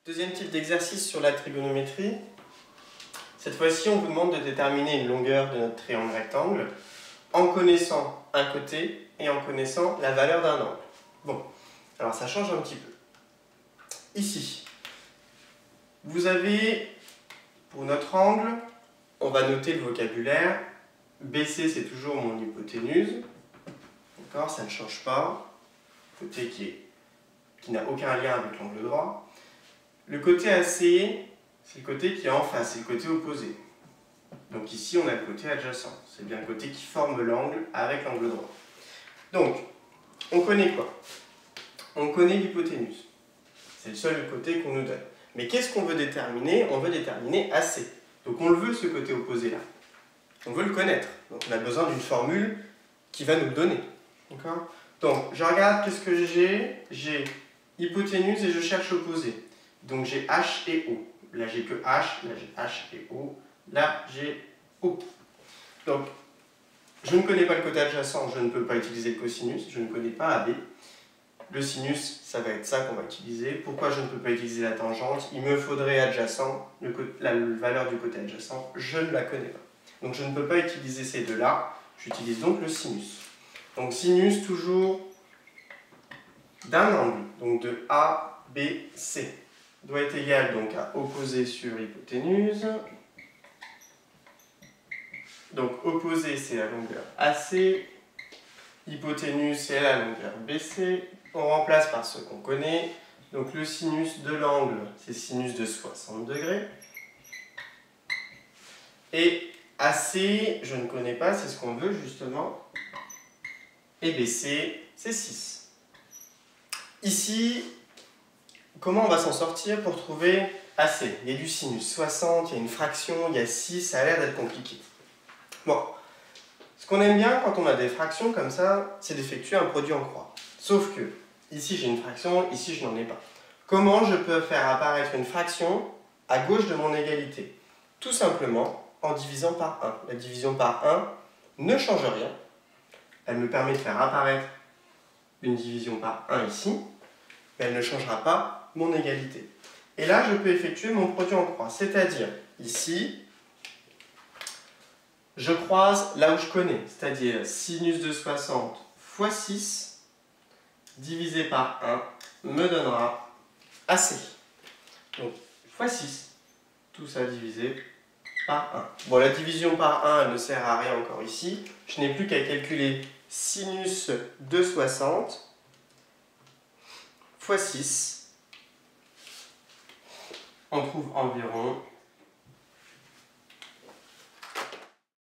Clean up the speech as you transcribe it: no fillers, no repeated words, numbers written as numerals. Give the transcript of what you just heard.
Deuxième type d'exercice sur la trigonométrie. Cette fois-ci, on vous demande de déterminer une longueur de notre triangle rectangle en connaissant un côté et en connaissant la valeur d'un angle. Bon, alors ça change un petit peu. Ici, vous avez, pour notre angle, on va noter le vocabulaire. BC, c'est toujours mon hypoténuse. D'accord, ça ne change pas. Côté qui n'a aucun lien avec l'angle droit. Le côté AC, c'est le côté qui est en face, c'est le côté opposé. Donc ici, on a le côté adjacent. C'est bien le côté qui forme l'angle avec l'angle droit. Donc, on connaît quoi? On connaît l'hypoténuse. C'est le seul côté qu'on nous donne. Mais qu'est-ce qu'on veut déterminer? On veut déterminer AC. Donc on le veut, ce côté opposé-là. On veut le connaître. Donc on a besoin d'une formule qui va nous le donner. D'accord? Donc, je regarde qu'est-ce que j'ai. J'ai hypoténuse et je cherche opposé. Donc j'ai H et O. Là j'ai que H, là j'ai H et O. Là j'ai O. Donc, je ne connais pas le côté adjacent, je ne peux pas utiliser le cosinus. Je ne connais pas AB. Le sinus, ça va être ça qu'on va utiliser. Pourquoi je ne peux pas utiliser la tangente? Il me faudrait adjacent, la valeur du côté adjacent, je ne la connais pas. Donc je ne peux pas utiliser ces deux-là, j'utilise donc le sinus. Donc sinus toujours d'un angle, donc de A, B, C, doit être égal donc à opposé sur hypoténuse. Donc opposé c'est la longueur AC, hypoténuse c'est la longueur BC. On remplace par ce qu'on connaît. Donc le sinus de l'angle, c'est sinus de 60 degrés. Et AC, je ne connais pas, c'est ce qu'on veut justement. Et BC, c'est 6. Ici, comment on va s'en sortir pour trouver AC? Il y a du sinus 60, il y a une fraction, il y a 6, ça a l'air d'être compliqué. Bon, ce qu'on aime bien quand on a des fractions comme ça, c'est d'effectuer un produit en croix. Sauf que, ici j'ai une fraction, ici je n'en ai pas. Comment je peux faire apparaître une fraction à gauche de mon égalité? Tout simplement en divisant par 1. La division par 1 ne change rien. Elle me permet de faire apparaître une division par 1 ici, mais elle ne changera pas mon égalité. Et là, je peux effectuer mon produit en croix, c'est-à-dire ici, je croise là où je connais, c'est-à-dire sinus de 60 fois 6 divisé par 1 me donnera AC. Donc, fois 6, tout ça divisé par 1. Bon, la division par 1, elle ne sert à rien encore ici. Je n'ai plus qu'à calculer sinus de 60 fois 6. On trouve environ